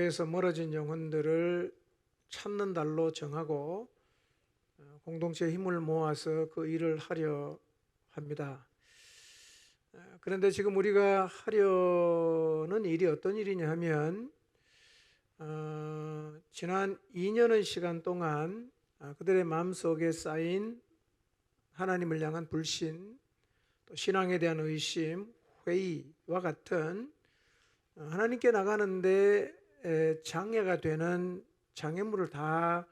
속에서 멀어진 영혼들을 찾는 달로 정하고 공동체의 힘을 모아서 그 일을 하려 합니다. 그런데 지금 우리가 하려는 일이 어떤 일이냐 하면 지난 2년의 시간 동안 그들의 마음속에 쌓인 하나님을 향한 불신, 또 신앙에 대한 의심, 회의와 같은 하나님께 나가는데 장애가 되는 장애물을 다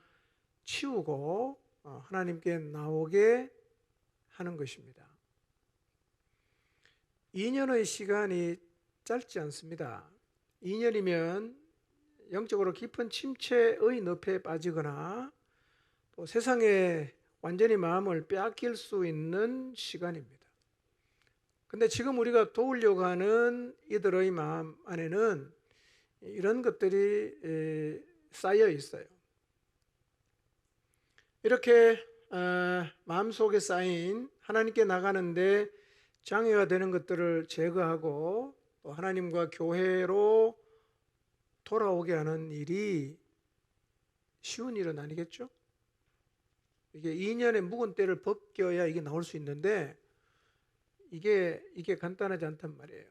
치우고 하나님께 나오게 하는 것입니다. 2년의 시간이 짧지 않습니다. 2년이면 영적으로 깊은 침체의 늪에 빠지거나 또 세상에 완전히 마음을 빼앗길 수 있는 시간입니다. 근데 지금 우리가 도우려고 하는 이들의 마음 안에는 이런 것들이 쌓여 있어요. 이렇게 마음속에 쌓인 하나님께 나가는데 장애가 되는 것들을 제거하고 또 하나님과 교회로 돌아오게 하는 일이 쉬운 일은 아니겠죠? 이게 2년의 묵은 때를 벗겨야 이게 나올 수 있는데 이게 간단하지 않단 말이에요.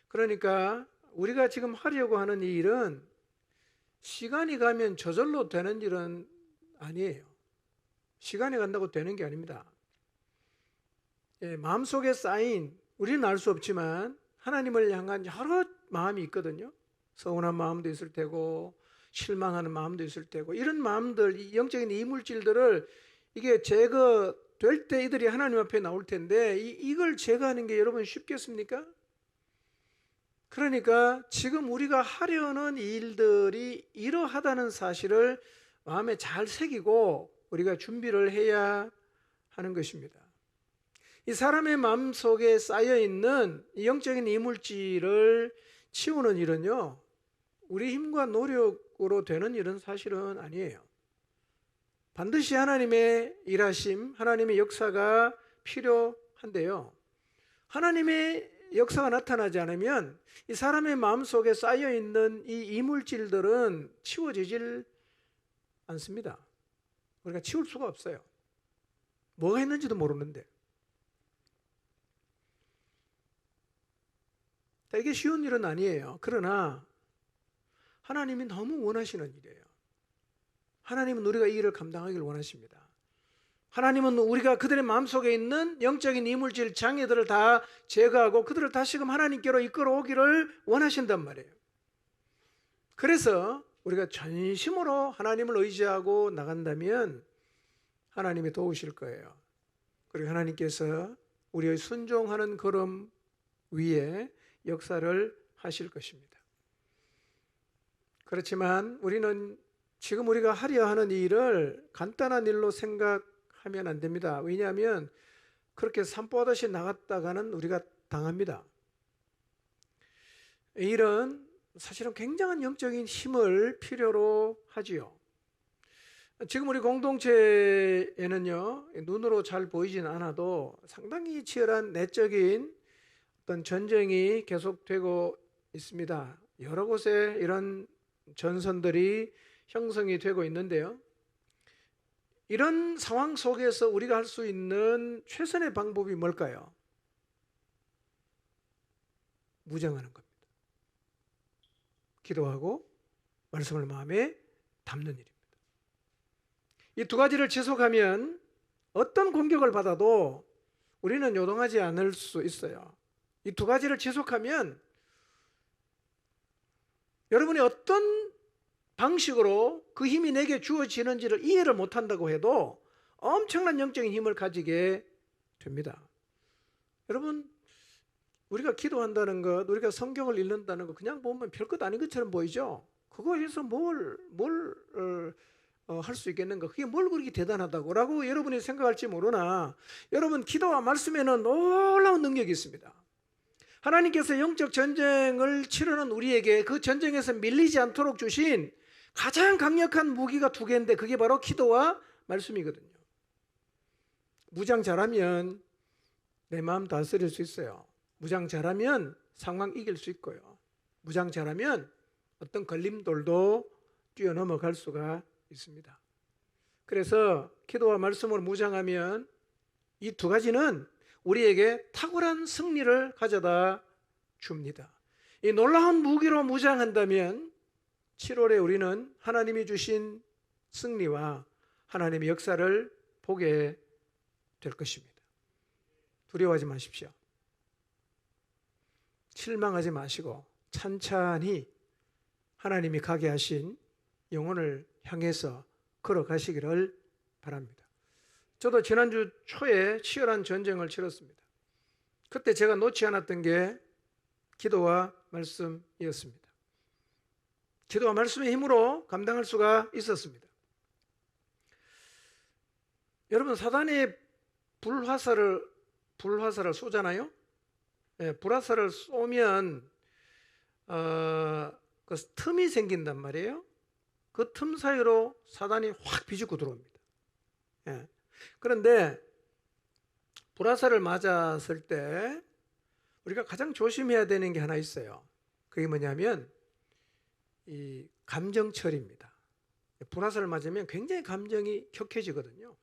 그러니까 우리가 지금 하려고 하는 이 일은 시간이 가면 저절로 되는 일은 아니에요. 시간이 간다고 되는 게 아닙니다. 마음속에 쌓인, 우리는 알 수 없지만 하나님을 향한 여러 마음이 있거든요. 서운한 마음도 있을 테고 실망하는 마음도 있을 테고 이런 마음들, 이 영적인 이물질들을 이게 제거될 때 이들이 하나님 앞에 나올 텐데 이걸 제거하는 게 여러분 쉽겠습니까? 그러니까 지금 우리가 하려는 일들이 이러하다는 사실을 마음에 잘 새기고 우리가 준비를 해야 하는 것입니다. 이 사람의 마음속에 쌓여있는 영적인 이물질을 치우는 일은요, 우리 힘과 노력으로 되는 일은 사실은 아니에요. 반드시 하나님의 일하심, 하나님의 역사가 필요한데요. 하나님의 역사가 나타나지 않으면 이 사람의 마음속에 쌓여있는 이 이물질들은 치워지질 않습니다. 우리가 치울 수가 없어요. 뭐가 있는지도 모르는데. 이게 쉬운 일은 아니에요. 그러나 하나님이 너무 원하시는 일이에요. 하나님은 우리가 이 일을 감당하기를 원하십니다. 하나님은 우리가 그들의 마음속에 있는 영적인 이물질 장애들을 다 제거하고 그들을 다시금 하나님께로 이끌어오기를 원하신단 말이에요. 그래서 우리가 전심으로 하나님을 의지하고 나간다면 하나님이 도우실 거예요. 그리고 하나님께서 우리의 순종하는 걸음 위에 역사를 하실 것입니다. 그렇지만 우리는 지금 우리가 하려 하는 이 일을 간단한 일로 생각하면 안 됩니다. 왜냐하면 그렇게 산보듯이 나갔다가는 우리가 당합니다. 이 일은 사실은 굉장한 영적인 힘을 필요로 하지요. 지금 우리 공동체에는요, 눈으로 잘 보이진 않아도 상당히 치열한 내적인 어떤 전쟁이 계속되고 있습니다. 여러 곳에 이런 전선들이 형성이 되고 있는데요. 이런 상황 속에서 우리가 할 수 있는 최선의 방법이 뭘까요? 무장하는 겁니다. 기도하고 말씀을 마음에 담는 일입니다. 이 두 가지를 지속하면 어떤 공격을 받아도 우리는 요동하지 않을 수 있어요. 이 두 가지를 지속하면 여러분이 어떤 방식으로 그 힘이 내게 주어지는지를 이해를 못한다고 해도 엄청난 영적인 힘을 가지게 됩니다. 여러분, 우리가 기도한다는 것, 우리가 성경을 읽는다는 것 그냥 보면 별것 아닌 것처럼 보이죠? 그거 해서 뭘 할 수 있겠는가? 그게 뭘 그렇게 대단하다고 라고 여러분이 생각할지 모르나 여러분 기도와 말씀에는 놀라운 능력이 있습니다. 하나님께서 영적 전쟁을 치르는 우리에게 그 전쟁에서 밀리지 않도록 주신 가장 강력한 무기가 두 개인데 그게 바로 기도와 말씀이거든요. 무장 잘하면 내 마음 다스릴 수 있어요. 무장 잘하면 상황 이길 수 있고요. 무장 잘하면 어떤 걸림돌도 뛰어넘어갈 수가 있습니다. 그래서 기도와 말씀으로 무장하면 이 두 가지는 우리에게 탁월한 승리를 가져다 줍니다. 이 놀라운 무기로 무장한다면 7월에 우리는 하나님이 주신 승리와 하나님의 역사를 보게 될 것입니다. 두려워하지 마십시오. 실망하지 마시고 찬찬히 하나님이 가게 하신 영혼을 향해서 걸어가시기를 바랍니다. 저도 지난주 초에 치열한 전쟁을 치렀습니다. 그때 제가 놓지 않았던 게 기도와 말씀이었습니다. 기도와 말씀의 힘으로 감당할 수가 있었습니다. 여러분, 사단이 불화살을 쏘잖아요. 네, 불화살을 쏘면 그 틈이 생긴단 말이에요. 그 틈 사이로 사단이 확 비집고 들어옵니다. 네. 그런데 불화살을 맞았을 때 우리가 가장 조심해야 되는 게 하나 있어요. 그게 뭐냐면 이 감정처리입니다. 불화살을 맞으면 굉장히 감정이 격해지거든요.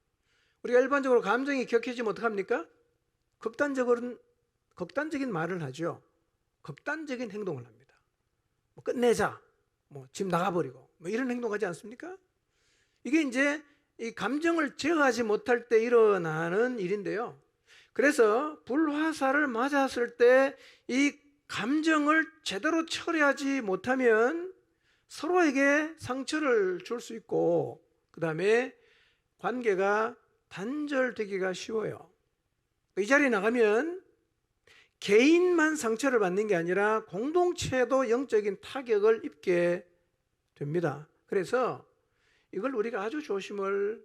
우리가 일반적으로 감정이 격해지면 어떡합니까? 극단적인 말을 하죠. 극단적인 행동을 합니다. 뭐 끝내자, 뭐 집 나가버리고, 뭐 이런 행동하지 않습니까? 이게 이제 이 감정을 제어하지 못할 때 일어나는 일인데요. 그래서 불화살을 맞았을 때 이 감정을 제대로 처리하지 못하면 서로에게 상처를 줄 수 있고, 그 다음에 관계가 단절되기가 쉬워요. 이 자리에 나가면 개인만 상처를 받는 게 아니라 공동체도 영적인 타격을 입게 됩니다. 그래서 이걸 우리가 아주 조심을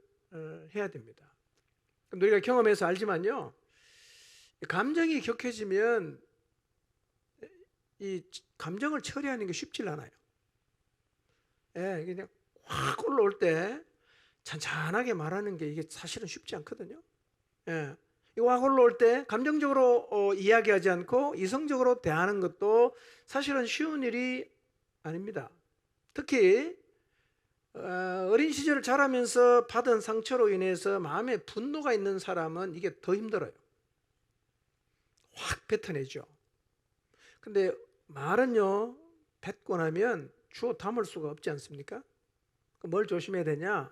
해야 됩니다. 우리가 경험해서 알지만요, 감정이 격해지면 이 감정을 처리하는 게 쉽지 않아요. 예, 그냥 확 올라올 때 찬찬하게 말하는 게 이게 사실은 쉽지 않거든요. 예, 이거 확 올라올 때 감정적으로 이야기하지 않고 이성적으로 대하는 것도 사실은 쉬운 일이 아닙니다. 특히 어린 시절을 자라면서 받은 상처로 인해서 마음에 분노가 있는 사람은 이게 더 힘들어요. 확 뱉어내죠. 근데 말은요, 뱉고 나면 주워 담을 수가 없지 않습니까? 뭘 조심해야 되냐?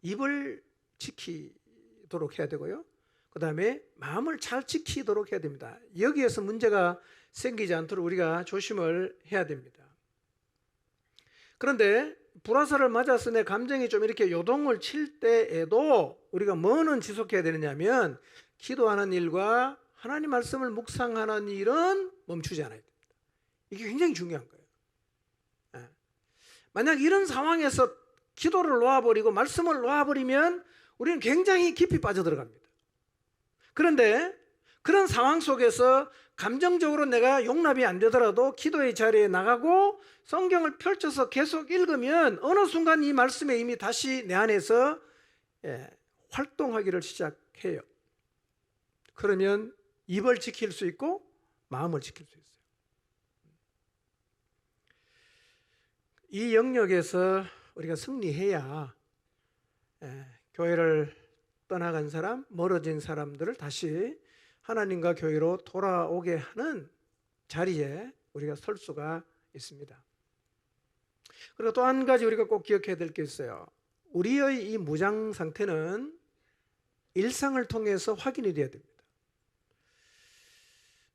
입을 지키도록 해야 되고요. 그 다음에 마음을 잘 지키도록 해야 됩니다. 여기에서 문제가 생기지 않도록 우리가 조심을 해야 됩니다. 그런데 불화살을 맞아서 내 감정이 좀 이렇게 요동을 칠 때에도 우리가 뭐는 지속해야 되느냐면 기도하는 일과 하나님 말씀을 묵상하는 일은 멈추지 않아야 됩니다. 이게 굉장히 중요한 거예요. 만약 이런 상황에서 기도를 놓아버리고 말씀을 놓아버리면 우리는 굉장히 깊이 빠져들어갑니다. 그런데 그런 상황 속에서 감정적으로 내가 용납이 안 되더라도 기도의 자리에 나가고 성경을 펼쳐서 계속 읽으면 어느 순간 이 말씀에 이미 다시 내 안에서 활동하기를 시작해요. 그러면 입을 지킬 수 있고 마음을 지킬 수 있어요. 이 영역에서 우리가 승리해야 교회를 떠나간 사람, 멀어진 사람들을 다시 하나님과 교회로 돌아오게 하는 자리에 우리가 설 수가 있습니다. 그리고 또 한 가지 우리가 꼭 기억해야 될 게 있어요. 우리의 이 무장 상태는 일상을 통해서 확인이 돼야 됩니다.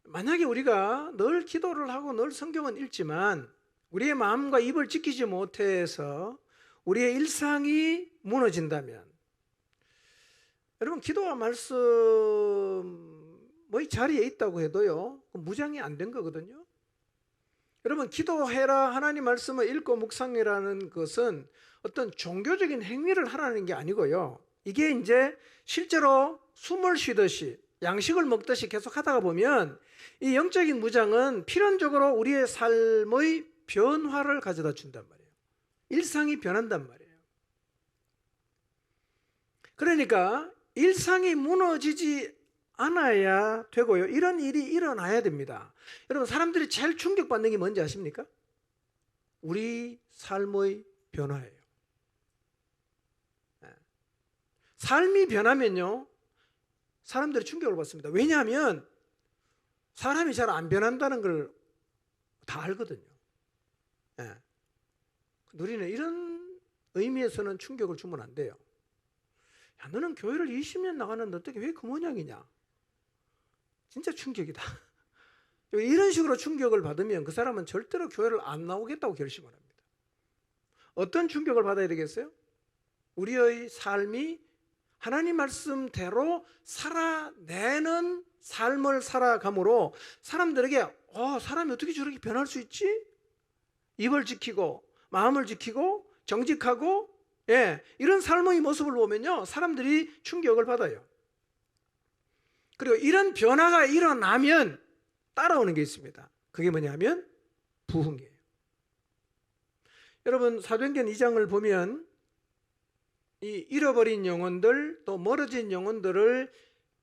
만약에 우리가 늘 기도를 하고 늘 성경은 읽지만 우리의 마음과 입을 지키지 못해서 우리의 일상이 무너진다면, 여러분, 기도와 말씀의 자리에 있다고 해도요, 무장이 안 된 거거든요. 여러분, 기도해라, 하나님 말씀을 읽고 묵상이라는 것은 어떤 종교적인 행위를 하라는 게 아니고요, 이게 이제 실제로 숨을 쉬듯이 양식을 먹듯이 계속 하다가 보면 이 영적인 무장은 필연적으로 우리의 삶의 변화를 가져다 준단 말이에요. 일상이 변한단 말이에요. 그러니까 일상이 무너지지 않아야 되고요, 이런 일이 일어나야 됩니다. 여러분, 사람들이 제일 충격받는 게 뭔지 아십니까? 우리 삶의 변화예요. 삶이 변하면요, 사람들이 충격을 받습니다. 왜냐하면 사람이 잘 안 변한다는 걸 다 알거든요. 우리는 이런 의미에서는 충격을 주면 안 돼요. 야, 너는 교회를 20년 나가는데 어떻게 왜 그 모양이냐? 진짜 충격이다. 이런 식으로 충격을 받으면 그 사람은 절대로 교회를 안 나오겠다고 결심을 합니다. 어떤 충격을 받아야 되겠어요? 우리의 삶이 하나님 말씀대로 살아내는 삶을 살아감으로 사람들에게 사람이 어떻게 저렇게 변할 수 있지? 입을 지키고 마음을 지키고 정직하고 이런 삶의 모습을 보면요, 사람들이 충격을 받아요. 그리고 이런 변화가 일어나면 따라오는 게 있습니다. 그게 뭐냐면 부흥이에요. 여러분, 사도행전 2장을 보면 이 잃어버린 영혼들, 또 멀어진 영혼들을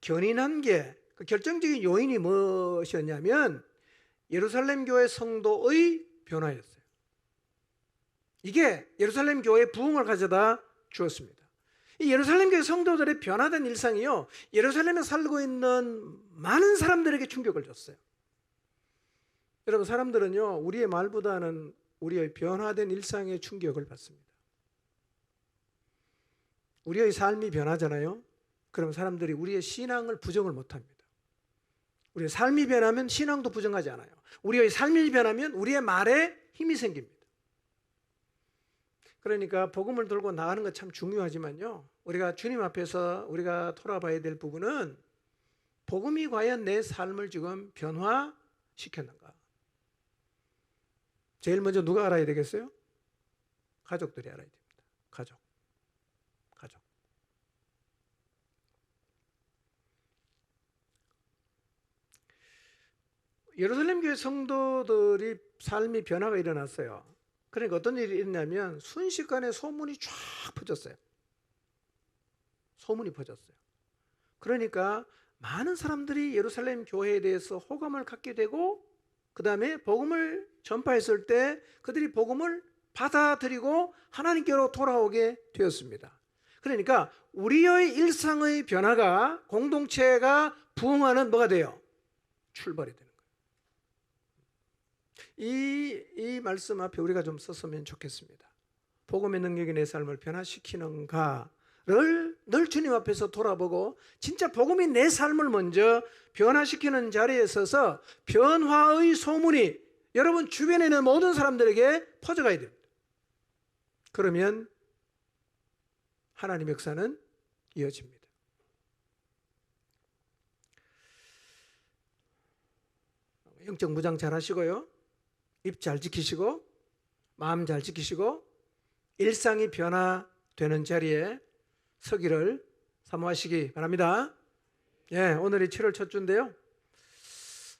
견인한 게 그 결정적인 요인이 무엇이었냐면 예루살렘 교회 성도의 변화였어요. 이게 예루살렘 교회의 부흥을 가져다 주었습니다. 이 예루살렘 교회 성도들의 변화된 일상이요, 예루살렘에 살고 있는 많은 사람들에게 충격을 줬어요. 여러분, 사람들은요, 우리의 말보다는 우리의 변화된 일상에 충격을 받습니다. 우리의 삶이 변하잖아요. 그럼 사람들이 우리의 신앙을 부정을 못합니다. 우리의 삶이 변하면 신앙도 부정하지 않아요. 우리의 삶이 변하면 우리의 말에 힘이 생깁니다. 그러니까 복음을 들고 나가는 것 참 중요하지만요, 우리가 주님 앞에서 우리가 돌아봐야 될 부분은 복음이 과연 내 삶을 지금 변화시켰는가? 제일 먼저 누가 알아야 되겠어요? 가족들이 알아야 됩니다. 가족. 예루살렘 교회 성도들이 삶이 변화가 일어났어요. 그러니까 어떤 일이 있냐면 순식간에 소문이 쫙 퍼졌어요. 소문이 퍼졌어요. 그러니까 많은 사람들이 예루살렘 교회에 대해서 호감을 갖게 되고, 그 다음에 복음을 전파했을 때 그들이 복음을 받아들이고 하나님께로 돌아오게 되었습니다. 그러니까 우리의 일상의 변화가, 공동체가 부흥하는 뭐가 돼요? 출발이 되는 거예요. 이 말씀 앞에 우리가 좀 썼으면 좋겠습니다. 복음의 능력이 내 삶을 변화시키는가를 늘 주님 앞에서 돌아보고, 진짜 복음이 내 삶을 먼저 변화시키는 자리에 서서 변화의 소문이 여러분 주변에 있는 모든 사람들에게 퍼져가야 됩니다. 그러면 하나님의 역사는 이어집니다. 영적 무장 잘 하시고요, 입 잘 지키시고 마음 잘 지키시고 일상이 변화되는 자리에 서기를 사모하시기 바랍니다. 오늘이 7월 첫 주인데요,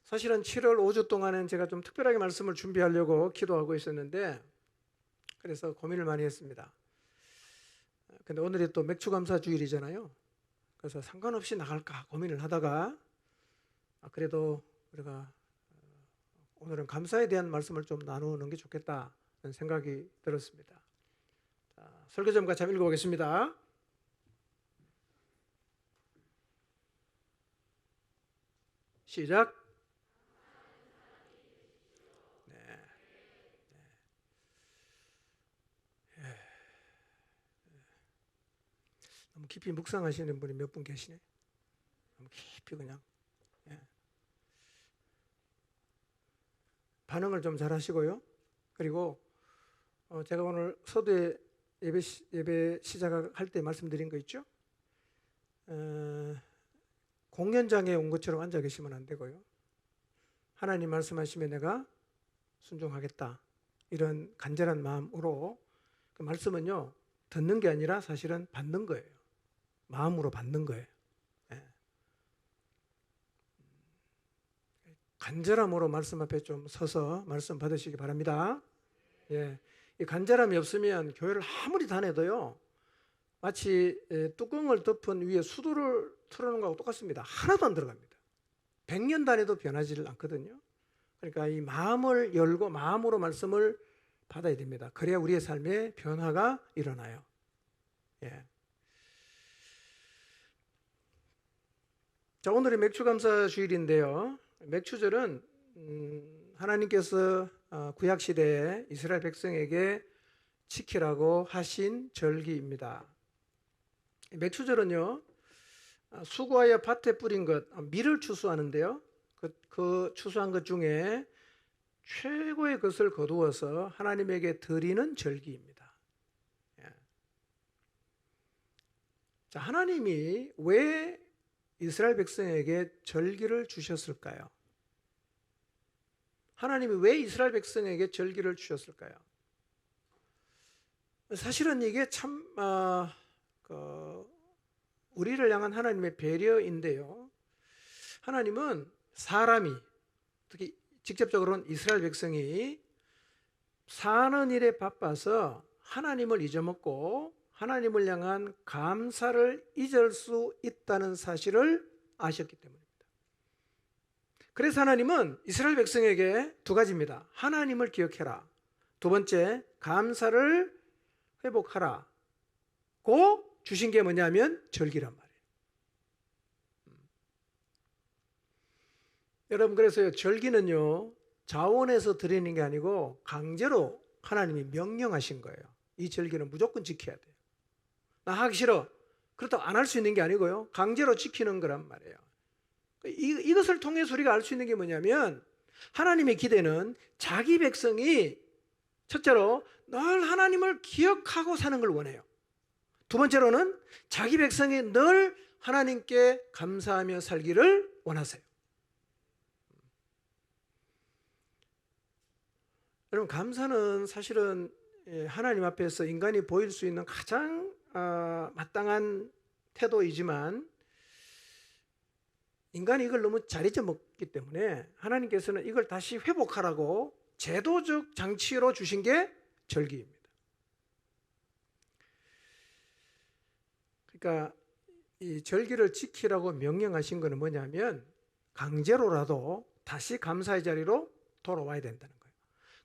사실은 7월 5주 동안은 제가 좀 특별하게 말씀을 준비하려고 기도하고 있었는데, 그래서 고민을 많이 했습니다. 근데 오늘이 또 맥주감사 주일이잖아요. 그래서 상관없이 나갈까 고민을 하다가 그래도 우리가 오늘은 감사에 대한 말씀을 좀 나누는 게 좋겠다는 생각이 들었습니다. 설교 좀 같이 한번 읽어보겠습니다. 시작. 너무 깊이 묵상하시는 분이 몇 분 계시네. 너무 깊이 그냥. 반응을 좀 잘 하시고요. 그리고 제가 오늘 서두에 예배 시작할 때 말씀드린 거 있죠? 공연장에 온 것처럼 앉아 계시면 안 되고요. 하나님 말씀하시면 내가 순종하겠다, 이런 간절한 마음으로, 그 말씀은요 듣는 게 아니라 사실은 받는 거예요. 마음으로 받는 거예요. 간절함으로 말씀 앞에 좀 서서 말씀 받으시기 바랍니다. 이 간절함이 없으면 교회를 아무리 다녀도요, 마치 뚜껑을 덮은 위에 수도를 틀어놓은 거하고 똑같습니다. 하나도 안 들어갑니다. 100년 다녀도 변하지 않거든요. 그러니까 이 마음을 열고 마음으로 말씀을 받아야 됩니다. 그래야 우리의 삶에 변화가 일어나요. 예. 자, 오늘이 맥주감사 주일인데요. 맥주절은 하나님께서 구약 시대에 이스라엘 백성에게 지키라고 하신 절기입니다. 맥주절은요, 수고하여 밭에 뿌린 것, 밀을 추수하는데요. 그 추수한 것 중에 최고의 것을 거두어서 하나님에게 드리는 절기입니다. 예. 자, 하나님이 왜 이스라엘 백성에게 절기를 주셨을까요? 하나님이 왜 이스라엘 백성에게 절기를 주셨을까요? 사실은 이게 참 우리를 향한 하나님의 배려인데요. 하나님은 사람이, 특히 직접적으로는 이스라엘 백성이 사는 일에 바빠서 하나님을 잊어먹고 하나님을 향한 감사를 잊을 수 있다는 사실을 아셨기 때문입니다. 그래서 하나님은 이스라엘 백성에게 두 가지입니다. 하나님을 기억해라. 두 번째, 감사를 회복하라. 고 주신 게 뭐냐면 절기란 말이에요. 여러분, 그래서요, 절기는요, 자원해서 드리는 게 아니고 강제로 하나님이 명령하신 거예요. 이 절기는 무조건 지켜야 돼요. 나 하기 싫어. 그렇다고 안 할 수 있는 게 아니고요, 강제로 지키는 거란 말이에요. 이것을 통해서 우리가 알 수 있는 게 뭐냐면, 하나님의 기대는 자기 백성이 첫째로 늘 하나님을 기억하고 사는 걸 원해요. 두 번째로는 자기 백성이 늘 하나님께 감사하며 살기를 원하세요. 여러분, 감사는 사실은 하나님 앞에서 인간이 보일 수 있는 가장 마땅한 태도이지만, 인간이 이걸 너무 잘 잊어먹기 때문에 하나님께서는 이걸 다시 회복하라고 제도적 장치로 주신 게 절기입니다. 그러니까 이 절기를 지키라고 명령하신 것은 뭐냐면, 강제로라도 다시 감사의 자리로 돌아와야 된다는 거예요.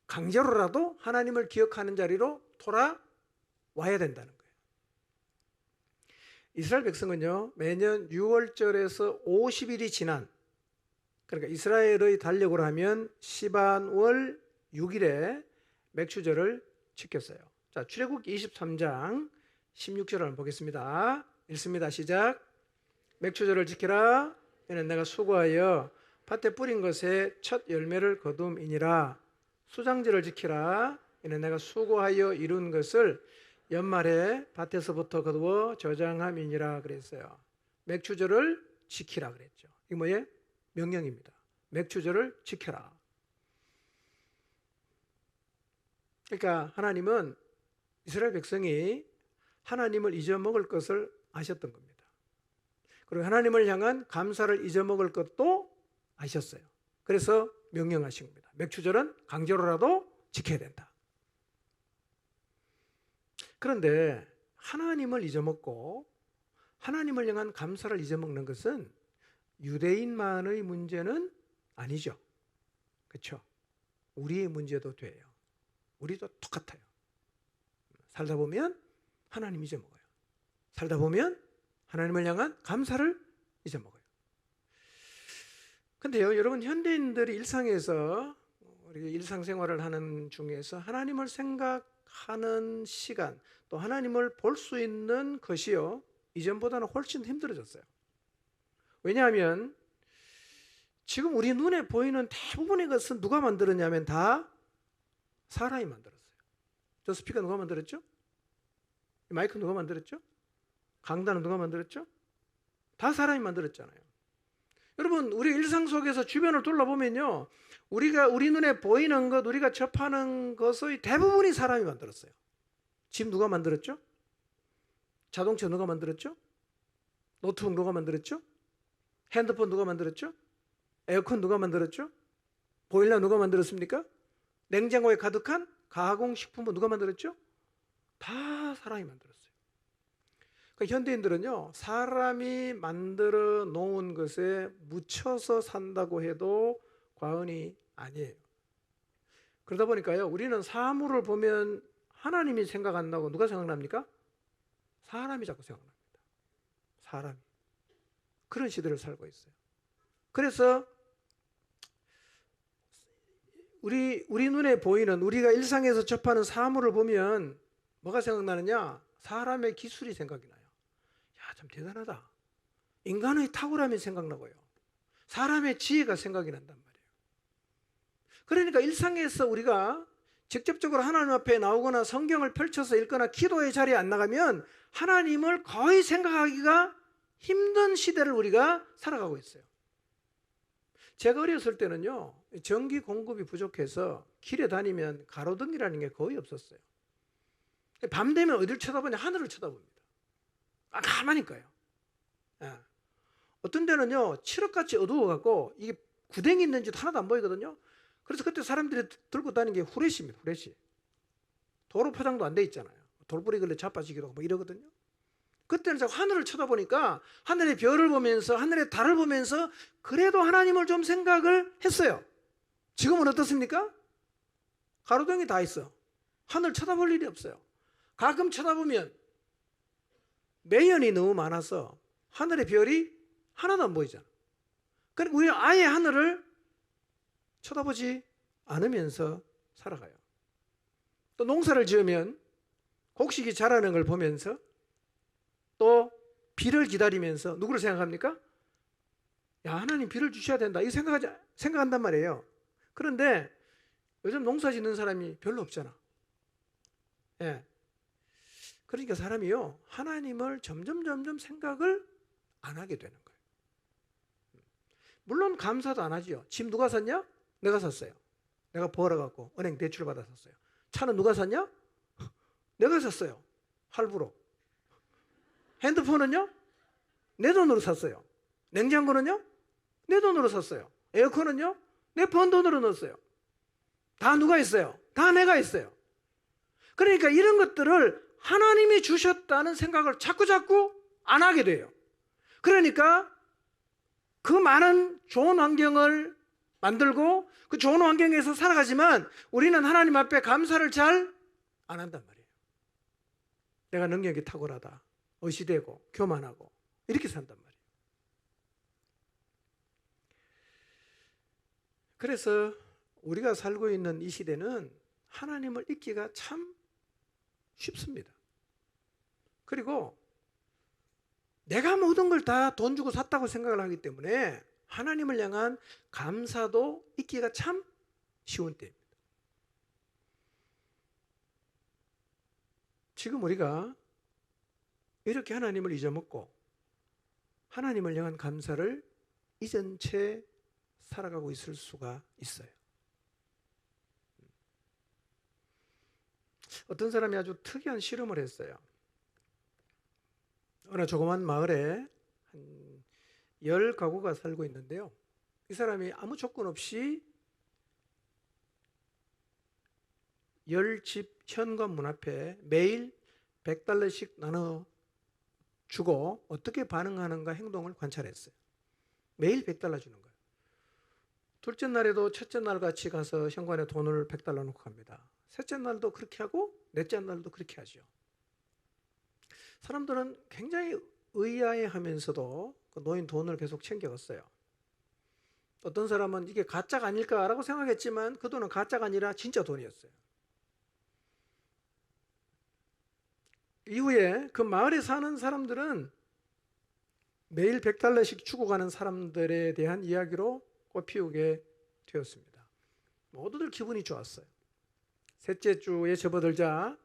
강제로라도 하나님을 기억하는 자리로 돌아와야 된다는 거예요. 이스라엘 백성은요, 매년 6월절에서 50일이 지난, 그러니까 이스라엘의 달력으로 하면 시반월 6일에 맥주절을 지켰어요. 자, 출애굽기 23장 16절을 한번 보겠습니다. 읽습니다. 시작. 맥주절을 지키라. 이는 내가 수고하여 밭에 뿌린 것에 첫 열매를 거둠이니라. 수장절을 지키라. 이는 내가 수고하여 이룬 것을 연말에 밭에서부터 거두어 저장함이니라 그랬어요. 맥주절을 지키라 그랬죠. 이게 뭐예요? 명령입니다. 맥주절을 지켜라. 그러니까 하나님은 이스라엘 백성이 하나님을 잊어먹을 것을 아셨던 겁니다. 그리고 하나님을 향한 감사를 잊어먹을 것도 아셨어요. 그래서 명령하신 겁니다. 맥주절은 강제로라도 지켜야 된다. 그런데 하나님을 잊어먹고 하나님을 향한 감사를 잊어먹는 것은 유대인만의 문제는 아니죠. 그렇죠? 우리의 문제도 돼요. 우리도 똑같아요. 살다 보면 하나님 잊어먹어요. 살다 보면 하나님을 향한 감사를 잊어먹어요. 근데요, 여러분, 현대인들이 일상에서, 우리 일상생활을 하는 중에서 하나님을 생각하는 시간, 또 하나님을 볼 수 있는 것이요, 이전보다는 훨씬 힘들어졌어요. 왜냐하면 지금 우리 눈에 보이는 대부분의 것은 누가 만들었냐면 다 사람이 만들었어요. 저 스피커 누가 만들었죠? 마이크 누가 만들었죠? 강단은 누가 만들었죠? 다 사람이 만들었잖아요. 여러분, 우리 일상 속에서 주변을 둘러보면요, 우리 눈에 보이는 것, 우리가 접하는 것의 대부분이 사람이 만들었어요. 집 누가 만들었죠? 자동차 누가 만들었죠? 노트북 누가 만들었죠? 핸드폰 누가 만들었죠? 에어컨 누가 만들었죠? 보일러 누가 만들었습니까? 냉장고에 가득한 가공식품은 누가 만들었죠? 다 사람이 만들었어요. 그러니까 현대인들은요, 사람이 만들어 놓은 것에 묻혀서 산다고 해도 과언이 아니에요. 그러다 보니까요, 우리는 사물을 보면 하나님이 생각 안 나고 누가 생각납니까? 사람이 자꾸 생각납니다. 사람이. 그런 시대를 살고 있어요. 그래서 우리 눈에 보이는, 우리가 일상에서 접하는 사물을 보면 뭐가 생각나느냐? 사람의 기술이 생각이 나요. 야, 참 대단하다. 인간의 탁월함이 생각나고요. 사람의 지혜가 생각이 난단 말이에요. 그러니까 일상에서 우리가 직접적으로 하나님 앞에 나오거나 성경을 펼쳐서 읽거나 기도의 자리에 안 나가면 하나님을 거의 생각하기가 힘든 시대를 우리가 살아가고 있어요. 제가 어렸을 때는요, 전기 공급이 부족해서 길에 다니면 가로등이라는 게 거의 없었어요. 밤 되면 어디를 쳐다보냐? 하늘을 쳐다봅니다. 가만히니까요. 예. 어떤 데는요, 칠흑같이 어두워갖고 이게 구덩이 있는지도 하나도 안 보이거든요. 그래서 그때 사람들이 들고 다니는 게 후레쉬입니다. 후레쉬. 도로 포장도 안 돼 있잖아요. 돌뿌리 걸려 자빠지기도 하고 뭐 이러거든요. 그때는 제가 하늘을 쳐다보니까 하늘의 별을 보면서, 하늘의 달을 보면서 그래도 하나님을 좀 생각을 했어요. 지금은 어떻습니까? 가로등이 다 있어. 하늘 쳐다볼 일이 없어요. 가끔 쳐다보면 매연이 너무 많아서 하늘의 별이 하나도 안 보이잖아. 그러니까 우리는 아예 하늘을 쳐다보지 않으면서 살아가요. 또 농사를 지으면 곡식이 자라는 걸 보면서 또 비를 기다리면서 누구를 생각합니까? 야, 하나님 비를 주셔야 된다. 이거 생각한단 말이에요. 그런데 요즘 농사 짓는 사람이 별로 없잖아. 예. 그러니까 사람이요, 하나님을 점점 생각을 안 하게 되는 거예요. 물론 감사도 안 하죠. 집 누가 샀냐? 내가 샀어요. 내가 벌어갖고 은행 대출 받아 샀어요. 차는 누가 샀냐? 내가 샀어요. 할부로. 핸드폰은요? 내 돈으로 샀어요. 냉장고는요? 내 돈으로 샀어요. 에어컨은요? 내 번 돈으로 넣었어요. 다 누가 했어요? 다 내가 했어요. 그러니까 이런 것들을 하나님이 주셨다는 생각을 자꾸 안 하게 돼요. 그러니까 그 많은 좋은 환경을 만들고 그 좋은 환경에서 살아가지만 우리는 하나님 앞에 감사를 잘 안 한단 말이에요. 내가 능력이 탁월하다, 의시되고 교만하고 이렇게 산단 말이에요. 그래서 우리가 살고 있는 이 시대는 하나님을 잊기가 참 쉽습니다. 그리고 내가 모든 걸 다 돈 주고 샀다고 생각을 하기 때문에 하나님을 향한 감사도 잊기가 참 쉬운 때입니다. 지금 우리가 이렇게 하나님을 잊어먹고 하나님을 향한 감사를 잊은 채 살아가고 있을 수가 있어요. 어떤 사람이 아주 특이한 실험을 했어요. 어느 조그만 마을에 한 10가구가 살고 있는데요. 이 사람이 아무 조건 없이 10집 현관문 앞에 매일 $100씩 나눠주고 어떻게 반응하는가 행동을 관찰했어요. 매일 $100 주는 거예요. 둘째 날에도 첫째 날 같이 가서 현관에 돈을 $100 놓고 갑니다. 셋째 날도 그렇게 하고 넷째 날도 그렇게 하죠. 사람들은 굉장히 의아해하면서도 그 놓인 돈을 계속 챙겨갔어요. 어떤 사람은 이게 가짜가 아닐까라고 생각했지만 그 돈은 가짜가 아니라 진짜 돈이었어요. 이후에 그 마을에 사는 사람들은 매일 $100씩 주고 가는 사람들에 대한 이야기로 꽃피우게 되었습니다. 모두들 기분이 좋았어요. 셋째 주에 접어들자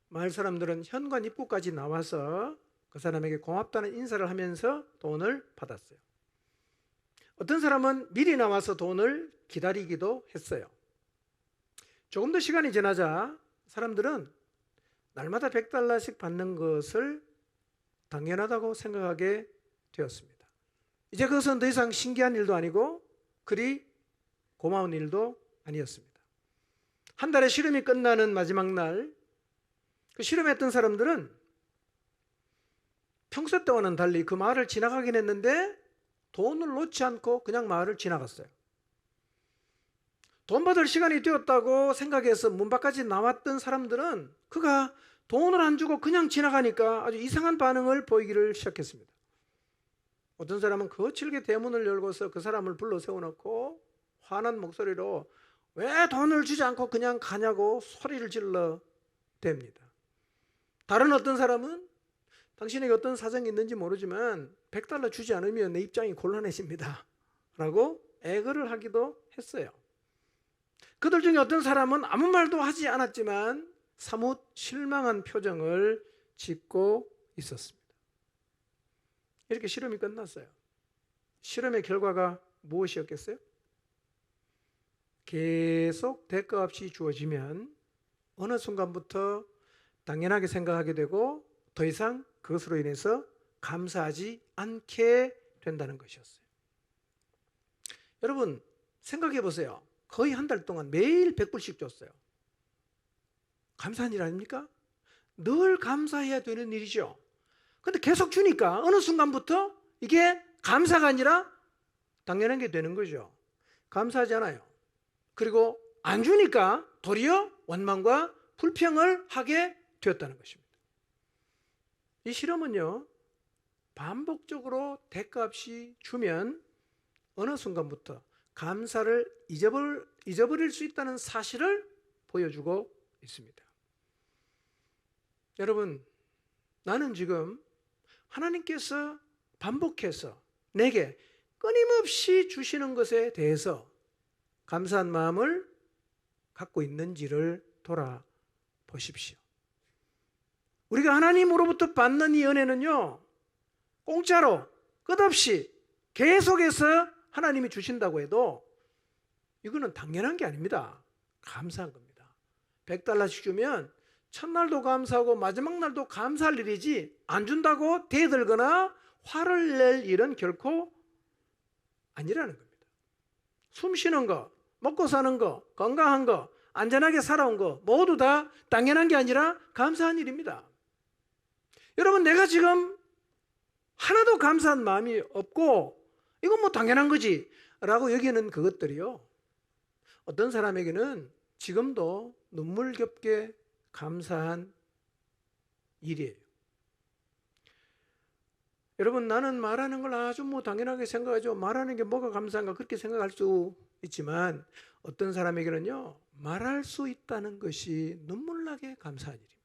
마을 사람들은 현관 입구까지 나와서 그 사람에게 고맙다는 인사를 하면서 돈을 받았어요. 어떤 사람은 미리 나와서 돈을 기다리기도 했어요. 조금 더 시간이 지나자 사람들은 날마다 $100씩 받는 것을 당연하다고 생각하게 되었습니다. 이제 그것은 더 이상 신기한 일도 아니고 그리 고마운 일도 아니었습니다. 한 달의 실험이 끝나는 마지막 날, 그 실험했던 사람들은 평소 때와는 달리 그 마을을 지나가긴 했는데 돈을 놓지 않고 그냥 마을을 지나갔어요. 돈 받을 시간이 되었다고 생각해서 문 밖까지 나왔던 사람들은 그가 돈을 안 주고 그냥 지나가니까 아주 이상한 반응을 보이기를 시작했습니다. 어떤 사람은 거칠게 대문을 열고서 그 사람을 불러 세워놓고 화난 목소리로 왜 돈을 주지 않고 그냥 가냐고 소리를 질러 댑니다. 다른 어떤 사람은 당신에게 어떤 사정이 있는지 모르지만 $100 주지 않으면 내 입장이 곤란해집니다 라고 애걸을 하기도 했어요. 그들 중에 어떤 사람은 아무 말도 하지 않았지만 사뭇 실망한 표정을 짓고 있었습니다. 이렇게 실험이 끝났어요. 실험의 결과가 무엇이었겠어요? 계속 대가 없이 주어지면 어느 순간부터 당연하게 생각하게 되고 더 이상 그것으로 인해서 감사하지 않게 된다는 것이었어요. 여러분 생각해 보세요. 거의 한 달 동안 매일 100불씩 줬어요. 감사한 일 아닙니까? 늘 감사해야 되는 일이죠. 근데 계속 주니까 어느 순간부터 이게 감사가 아니라 당연한 게 되는 거죠. 감사하지 않아요. 그리고 안 주니까 도리어 원망과 불평을 하게 되었다는 것입니다. 이 실험은요, 반복적으로 대가 없이 주면 어느 순간부터 감사를 잊어버릴 수 있다는 사실을 보여주고 있습니다. 여러분, 나는 지금 하나님께서 반복해서 내게 끊임없이 주시는 것에 대해서 감사한 마음을 갖고 있는지를 돌아보십시오. 우리가 하나님으로부터 받는 이 은혜는요, 공짜로 끝없이 계속해서 하나님이 주신다고 해도 이거는 당연한 게 아닙니다. 감사한 겁니다. $100씩 주면 첫날도 감사하고 마지막 날도 감사할 일이지 안 준다고 대들거나 화를 낼 일은 결코 아니라는 겁니다. 숨 쉬는 거, 먹고 사는 거, 건강한 거, 안전하게 살아온 거 모두 다 당연한 게 아니라 감사한 일입니다. 여러분, 내가 지금 하나도 감사한 마음이 없고 이건 뭐 당연한 거지 라고 여기는 그것들이요, 어떤 사람에게는 지금도 눈물겹게 감사한 일이에요. 여러분, 나는 말하는 걸 아주 뭐 당연하게 생각하죠. 말하는 게 뭐가 감사한가 그렇게 생각할 수 있지만 어떤 사람에게는요, 말할 수 있다는 것이 눈물나게 감사한 일입니다.